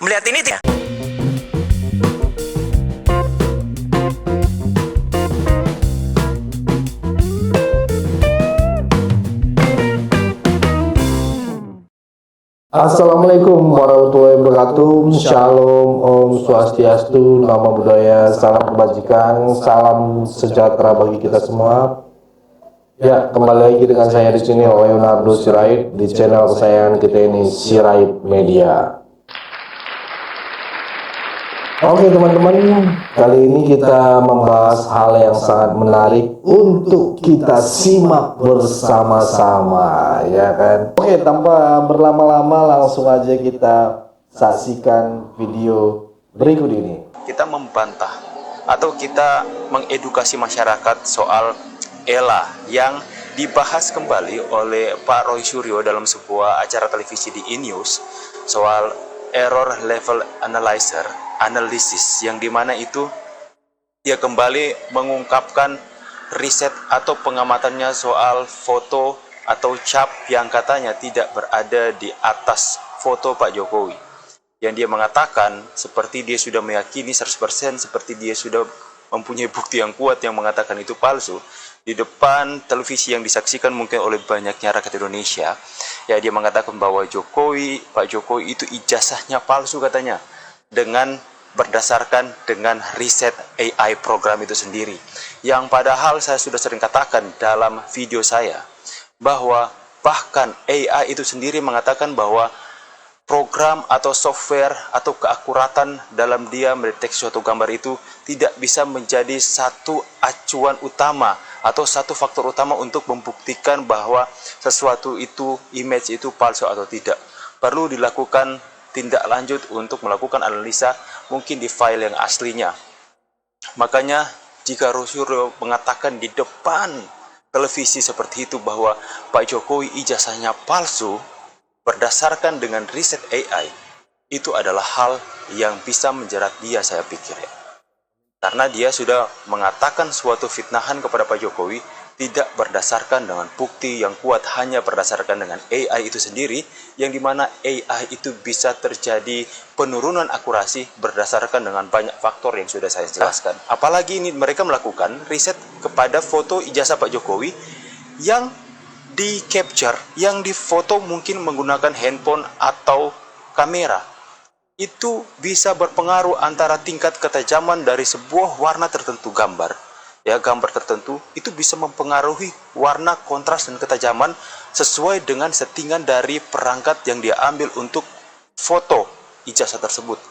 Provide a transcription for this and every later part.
Melihat ini tidak? Assalamualaikum warahmatullahi wabarakatuh. Shalom, Om Swastiastu, Namo Buddhaya, salam kebajikan, salam sejahtera bagi kita semua. Ya, kembali lagi dengan saya di sini Leonardo Sirait di channel kesayangan kita ini, Sirait Media. Oke teman-teman, kali ini kita membahas hal yang sangat menarik untuk kita simak bersama-sama, ya kan? Oke, tanpa berlama-lama langsung aja kita saksikan video berikut ini. Kita membantah atau kita mengedukasi masyarakat soal ELA yang dibahas kembali oleh Pak Roy Suryo dalam sebuah acara televisi di E-News soal error level analisis yang dimana itu dia kembali mengungkapkan riset atau pengamatannya soal foto atau cap yang katanya tidak berada di atas foto Pak Jokowi, yang dia mengatakan seperti dia sudah meyakini 100%, seperti dia sudah mempunyai bukti yang kuat yang mengatakan itu palsu di depan televisi yang disaksikan mungkin oleh banyaknya rakyat Indonesia. Ya, dia mengatakan bahwa Pak Jokowi itu ijazahnya palsu katanya, dengan berdasarkan dengan riset AI program itu sendiri, yang padahal saya sudah sering katakan dalam video saya bahwa bahkan AI itu sendiri mengatakan bahwa program atau software atau keakuratan dalam dia mendeteksi suatu gambar itu tidak bisa menjadi satu acuan utama atau satu faktor utama untuk membuktikan bahwa sesuatu itu, image itu palsu atau tidak. Perlu dilakukan tindak lanjut untuk melakukan analisa mungkin di file yang aslinya. Makanya jika Rosuryo mengatakan di depan televisi seperti itu bahwa Pak Jokowi ijazahnya palsu berdasarkan dengan riset AI, itu adalah hal yang bisa menjerat dia, saya pikir ya. Karena dia sudah mengatakan suatu fitnahan kepada Pak Jokowi tidak berdasarkan dengan bukti yang kuat, hanya berdasarkan dengan AI itu sendiri, yang dimana AI itu bisa terjadi penurunan akurasi berdasarkan dengan banyak faktor yang sudah saya jelaskan. Apalagi ini mereka melakukan riset kepada foto ijazah Pak Jokowi yang di capture, yang difoto mungkin menggunakan handphone atau kamera. Itu bisa berpengaruh antara tingkat ketajaman dari sebuah warna tertentu gambar tertentu, itu bisa mempengaruhi warna, kontras, dan ketajaman sesuai dengan settingan dari perangkat yang dia ambil untuk foto ijazah tersebut.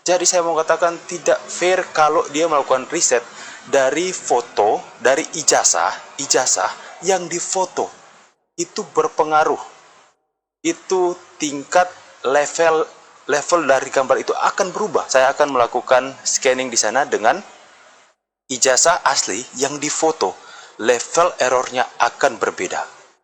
Jadi saya mau katakan tidak fair kalau dia melakukan riset dari foto, dari ijazah yang difoto. Itu berpengaruh. Itu tingkat level dari gambar itu akan berubah. Saya akan melakukan scanning di sana dengan ijazah asli yang difoto, level errornya akan berbeda.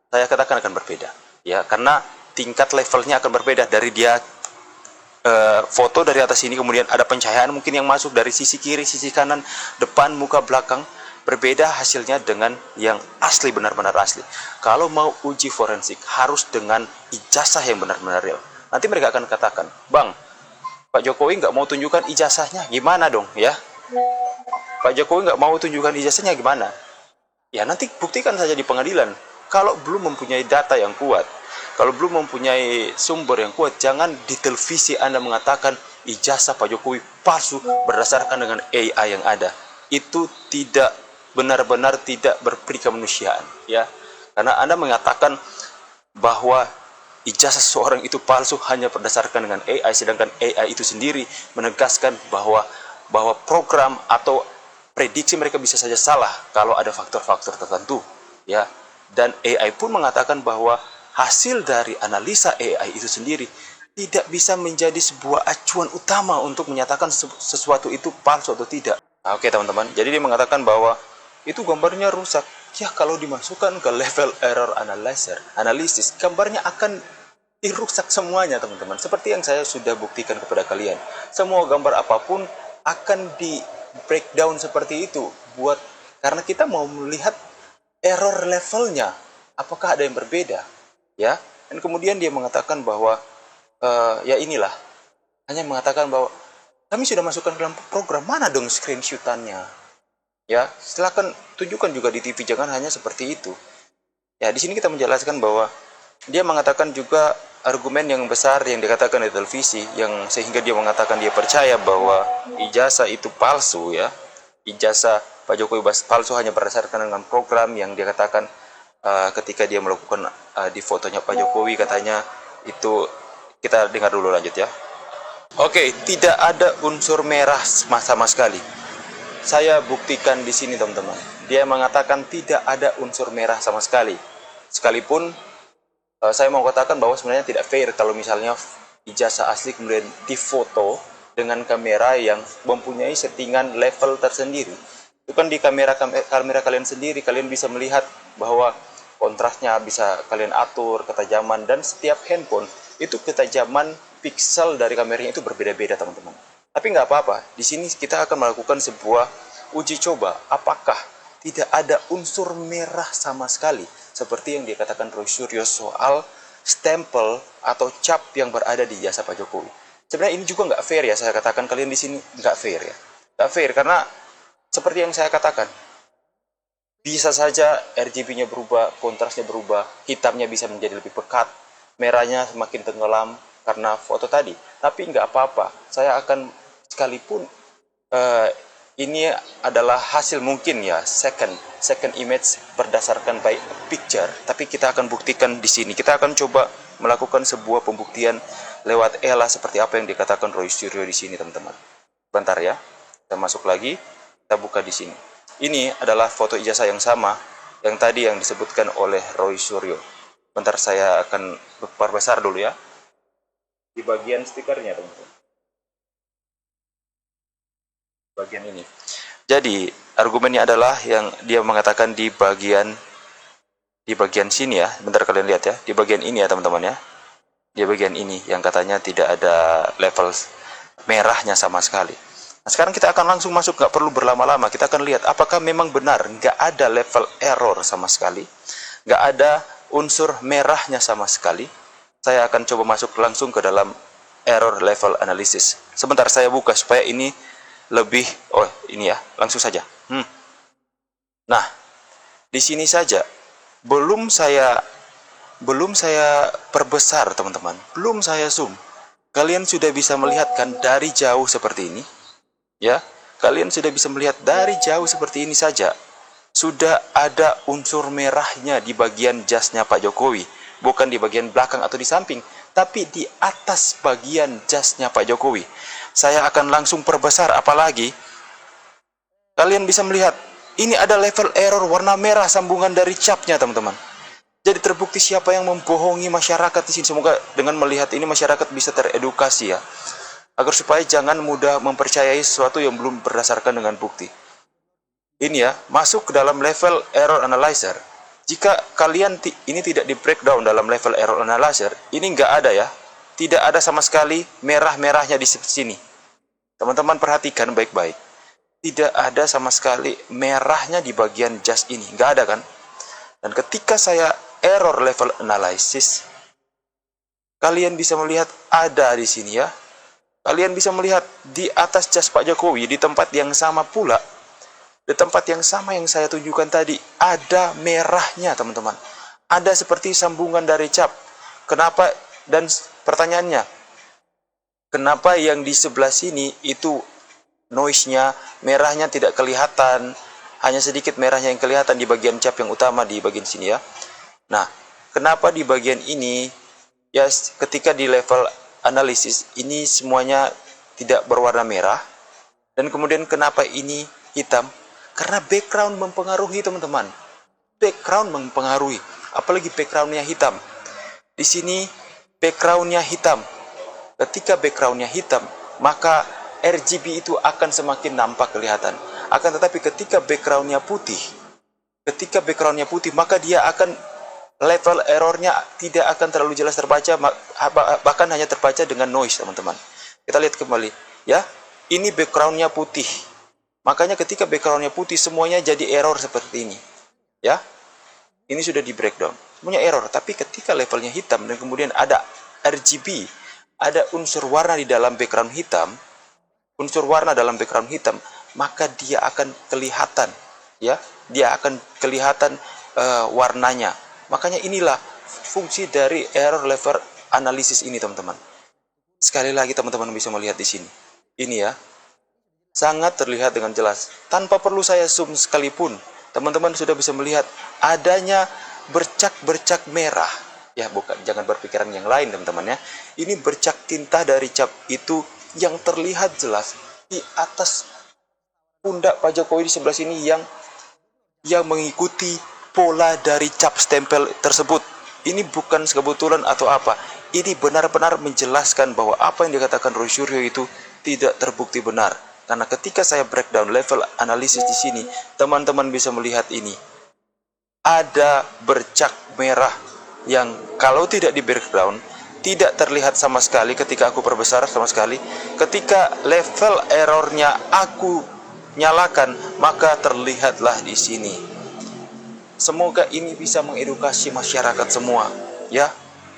Saya katakan akan berbeda, ya, karena tingkat levelnya akan berbeda. Dari dia foto dari atas ini, kemudian ada pencahayaan mungkin yang masuk dari sisi kiri, sisi kanan, depan, muka, belakang, berbeda hasilnya dengan yang asli, benar-benar asli. Kalau mau uji forensik harus dengan ijazah yang benar-benar real. Nanti mereka akan katakan, Bang, Pak Jokowi nggak mau tunjukkan ijazahnya, gimana dong, ya? Pak Jokowi nggak mau tunjukkan ijazahnya gimana? Ya nanti buktikan saja di pengadilan. Kalau belum mempunyai data yang kuat, kalau belum mempunyai sumber yang kuat, jangan di televisi Anda mengatakan ijazah Pak Jokowi palsu berdasarkan dengan AI yang ada. Itu tidak benar-benar tidak berperi kemanusiaan, ya. Karena Anda mengatakan bahwa ijazah seseorang itu palsu hanya berdasarkan dengan AI, sedangkan AI itu sendiri menegaskan bahwa program atau prediksi mereka bisa saja salah kalau ada faktor-faktor tertentu, ya. Dan AI pun mengatakan bahwa hasil dari analisa AI itu sendiri tidak bisa menjadi sebuah acuan utama untuk menyatakan sesuatu itu palsu atau tidak. Nah, oke teman-teman, jadi dia mengatakan bahwa itu gambarnya rusak. Ya, kalau dimasukkan ke level error analisis, gambarnya akan dirusak semuanya teman-teman. Seperti yang saya sudah buktikan kepada kalian, semua gambar apapun akan di breakdown seperti itu karena kita mau melihat error levelnya apakah ada yang berbeda, ya. Dan kemudian dia mengatakan bahwa ya inilah hanya mengatakan bahwa kami sudah masukkan ke dalam program, mana dong screenshotannya? Ya, silakan tunjukkan juga di TV, jangan hanya seperti itu. Ya, di sini kita menjelaskan bahwa dia mengatakan juga argumen yang besar yang dikatakan di televisi, yang sehingga dia mengatakan dia percaya bahwa ijazah itu palsu ya. Ijazah Pak Jokowi palsu hanya berdasarkan dengan program yang dia katakan ketika dia melakukan di fotonya Pak Jokowi, katanya itu. Kita dengar dulu lanjut ya. Oke, tidak ada unsur merah sama sekali. Saya buktikan di sini teman-teman. Dia mengatakan tidak ada unsur merah sama sekali. Sekalipun saya mau katakan bahwa sebenarnya tidak fair kalau misalnya ijazah asli kemudian difoto dengan kamera yang mempunyai settingan level tersendiri. Itu kan di kamera kalian sendiri, kalian bisa melihat bahwa kontrasnya bisa kalian atur, ketajaman, dan setiap handphone itu ketajaman pixel dari kameranya itu berbeda-beda teman-teman. Tapi nggak apa-apa, di sini kita akan melakukan sebuah uji coba apakah tidak ada unsur merah sama sekali seperti yang dikatakan Roy Suryo soal stempel atau cap yang berada di jasa Pak Jokowi. Sebenarnya ini juga nggak fair ya, saya katakan kalian di sini nggak fair ya. Nggak fair karena seperti yang saya katakan, bisa saja RGB-nya berubah, kontrasnya berubah, hitamnya bisa menjadi lebih pekat, merahnya semakin tenggelam karena foto tadi. Tapi nggak apa-apa, saya akan sekalipun ini adalah hasil mungkin ya second image berdasarkan by picture, tapi kita akan buktikan di sini. Kita akan coba melakukan sebuah pembuktian lewat ELA seperti apa yang dikatakan Roy Suryo di sini teman-teman. Bentar ya, kita masuk lagi, kita buka di sini. Ini adalah foto ijazah yang sama yang tadi yang disebutkan oleh Roy Suryo. Bentar saya akan perbesar dulu ya. Di bagian stikernya teman-teman. Bagian ini. Jadi argumennya adalah yang dia mengatakan di bagian sini ya. Bentar kalian lihat ya. Di bagian ini ya teman-teman ya. Di bagian ini yang katanya tidak ada level merahnya sama sekali. Nah, sekarang kita akan langsung masuk, nggak perlu berlama-lama. Kita akan lihat apakah memang benar nggak ada level error sama sekali, nggak ada unsur merahnya sama sekali. Saya akan coba masuk langsung ke dalam error level analysis. Sebentar saya buka supaya ini lebih, ini ya, langsung saja. Nah, di sini saja belum saya perbesar teman-teman, belum saya zoom. Kalian sudah bisa melihat kan dari jauh seperti ini. Ya, kalian sudah bisa melihat dari jauh seperti ini saja. Sudah ada unsur merahnya di bagian jasnya Pak Jokowi. Bukan di bagian belakang atau di samping, tapi di atas bagian jasnya Pak Jokowi. Saya akan langsung perbesar, apalagi kalian bisa melihat ini ada level error warna merah sambungan dari capnya teman-teman. Jadi terbukti siapa yang membohongi masyarakat di sini. Semoga dengan melihat ini masyarakat bisa teredukasi ya, agar supaya jangan mudah mempercayai sesuatu yang belum berdasarkan dengan bukti. Ini ya, masuk ke dalam level error analyzer. Jika kalian ini tidak di breakdown dalam level error analyzer, ini nggak ada ya. Tidak ada sama sekali merah-merahnya di sini. Teman-teman perhatikan baik-baik. Tidak ada sama sekali merahnya di bagian jas ini. Nggak ada kan? Dan ketika saya error level analysis, kalian bisa melihat ada di sini ya. Kalian bisa melihat di atas jas Pak Jokowi, di tempat yang sama pula, di tempat yang sama yang saya tunjukkan tadi, ada merahnya teman-teman. Ada seperti sambungan dari cap. Kenapa? Dan pertanyaannya, kenapa yang di sebelah sini itu noise-nya, merahnya tidak kelihatan, hanya sedikit merahnya yang kelihatan di bagian cap yang utama di bagian sini ya. Nah, kenapa di bagian ini, ya ketika di level analisis ini semuanya tidak berwarna merah, dan kemudian kenapa ini hitam? Karena background mempengaruhi teman-teman. Background mempengaruhi, apalagi backgroundnya hitam. Di sini backgroundnya hitam. Ketika backgroundnya hitam, maka RGB itu akan semakin nampak kelihatan. Akan tetapi ketika backgroundnya putih, maka dia akan level errornya tidak akan terlalu jelas terbaca, bahkan hanya terbaca dengan noise teman-teman. Kita lihat kembali ya, ini backgroundnya putih, makanya ketika backgroundnya putih semuanya jadi error seperti ini ya. Ini sudah di breakdown semuanya error. Tapi ketika levelnya hitam dan kemudian ada RGB ada unsur warna di dalam background hitam, maka dia akan kelihatan, ya, dia akan kelihatan warnanya. Makanya inilah fungsi dari error level analysis ini, teman-teman. Sekali lagi teman-teman bisa melihat di sini. Ini ya, sangat terlihat dengan jelas. Tanpa perlu saya zoom sekalipun, teman-teman sudah bisa melihat adanya bercak-bercak merah. Ya, bukan, jangan berpikiran yang lain teman-teman ya. Ini bercak tinta dari cap itu yang terlihat jelas di atas pundak Pak Jokowi di sebelah sini yang mengikuti pola dari cap stempel tersebut. Ini bukan kebetulan atau apa. Ini benar-benar menjelaskan bahwa apa yang dikatakan Roy Suryo itu tidak terbukti benar. Karena ketika saya breakdown level analisis di sini, teman-teman bisa melihat ini. Ada bercak merah yang kalau tidak di breakdown tidak terlihat sama sekali ketika aku perbesar sama sekali. Ketika level errornya aku nyalakan, maka terlihatlah di sini. Semoga ini bisa mengedukasi masyarakat semua, ya.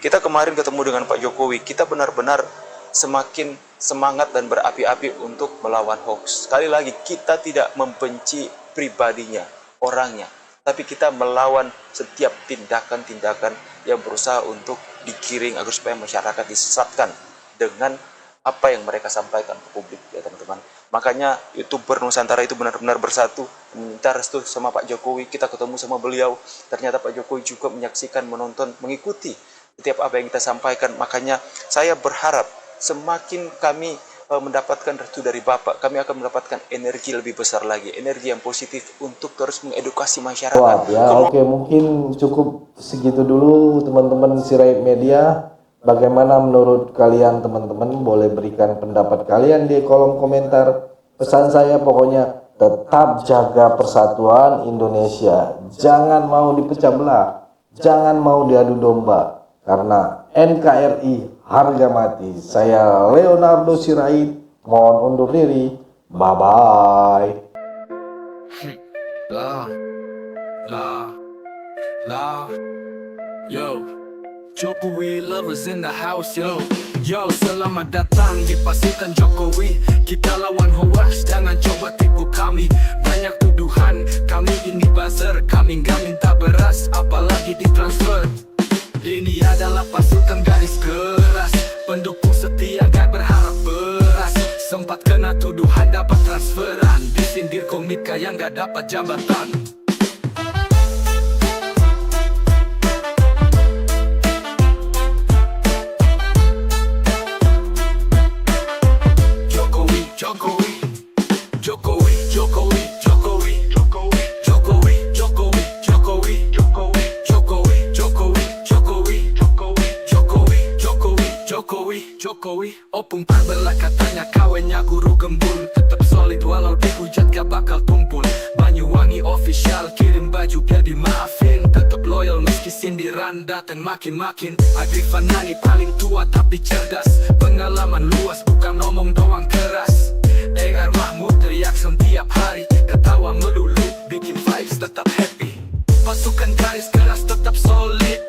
Kita kemarin ketemu dengan Pak Jokowi, kita benar-benar semakin semangat dan berapi-api untuk melawan hoax. Sekali lagi, kita tidak membenci pribadinya, orangnya, tapi kita melawan setiap tindakan-tindakan yang berusaha untuk digiring agar supaya masyarakat disesatkan dengan apa yang mereka sampaikan ke publik, ya teman-teman. Makanya YouTuber Nusantara itu benar-benar bersatu, meminta restu sama Pak Jokowi. Kita ketemu sama beliau, ternyata Pak Jokowi juga menyaksikan, menonton, mengikuti setiap apa yang kita sampaikan. Makanya saya berharap semakin kami mendapatkan restu dari Bapak, kami akan mendapatkan energi lebih besar lagi, energi yang positif untuk terus mengedukasi masyarakat. Wah, ya oke, mungkin cukup segitu dulu teman-teman Sirait Media. Bagaimana menurut kalian teman-teman? Boleh berikan pendapat kalian di kolom komentar. Pesan saya pokoknya tetap jaga persatuan Indonesia. Jangan mau dipecah belah, jangan mau diadu domba. Karena NKRI harga mati. Saya Leonardo Sirait, mohon undur diri. Bye-bye. Yo, Jokowi lovers in the house, yo. Yo, selamat datang di pasukan Jokowi. Kita lawan hoax, jangan coba tipu kami. Banyak tuduhan, kami ini buzzer. Kami gak minta beras, apalagi ditransfer. Ini adalah pasukan garis keras, pendukung setia gak berharap beras. Sempat kena tuduhan dapat transferan, disindir komika yang gak dapat jabatan. Jokowi, opung parbelah katanya kawennya guru gembul. Tetap solid walau dihujat gak bakal tumpul. Banyuwangi official kirim baju biar dimaafin. Tetap loyal meski sindiran datang makin-makin. Adri Fanani paling tua tapi cerdas, pengalaman luas bukan ngomong doang keras. Dengar Mahmud teriak setiap hari, ketawa melulu bikin vibes tetap happy. Pasukan garis keras tetap solid,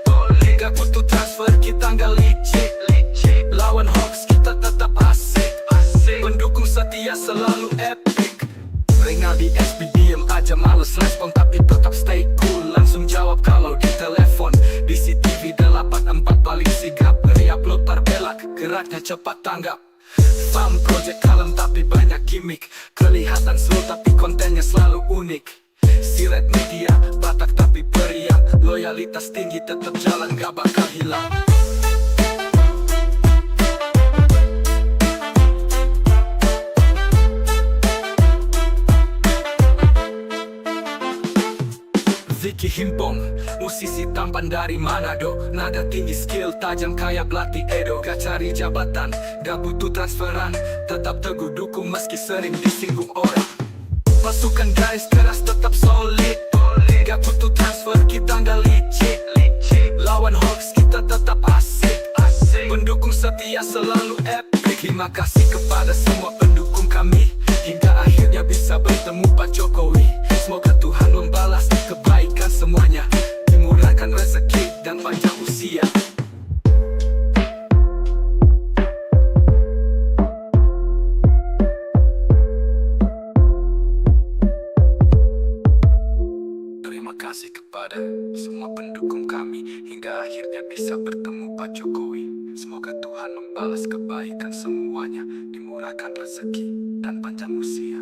gak butuh transfer kita gak licik. Lawan hoax kita tetap asik. Pendukung setia selalu epic. Rinaldi SB diem aja males respon, tapi tetap stay cool. Langsung jawab kalau di telepon. Di CTV 84 paling sigap, re-upload parbelak, geraknya cepat tanggap. Farm project kalem tapi banyak gimmick. Kelihatan slow tapi kontennya selalu unik. Sirait Media, Batak tapi periang. Loyalitas tinggi tetap jalan gak bakal hilang. Ziki Himpong, musisi tampan dari Manado. Nada tinggi, skill tajam kayak belati Edo. Gak cari jabatan, gak butuh transferan. Tetap teguh dukung meski sering disinggung orang. Pasukan garis keras tetap solid, gak butuh transfer kita gak licik. Lawan hoax kita tetap asik. Pendukung setia selalu epic. Terima kasih kepada semua pendukung kami, hingga akhirnya bisa bertemu Pak Jokowi. Semoga Tuhan membalas kebaikan semuanya, dimurahkan rezeki dan panjang usia. Terima kasih kepada semua pendukung kami hingga akhirnya bisa bertemu Pak Jokowi. Semoga Tuhan membalas kebaikan semuanya, dimurahkan rezeki dan panjang usia.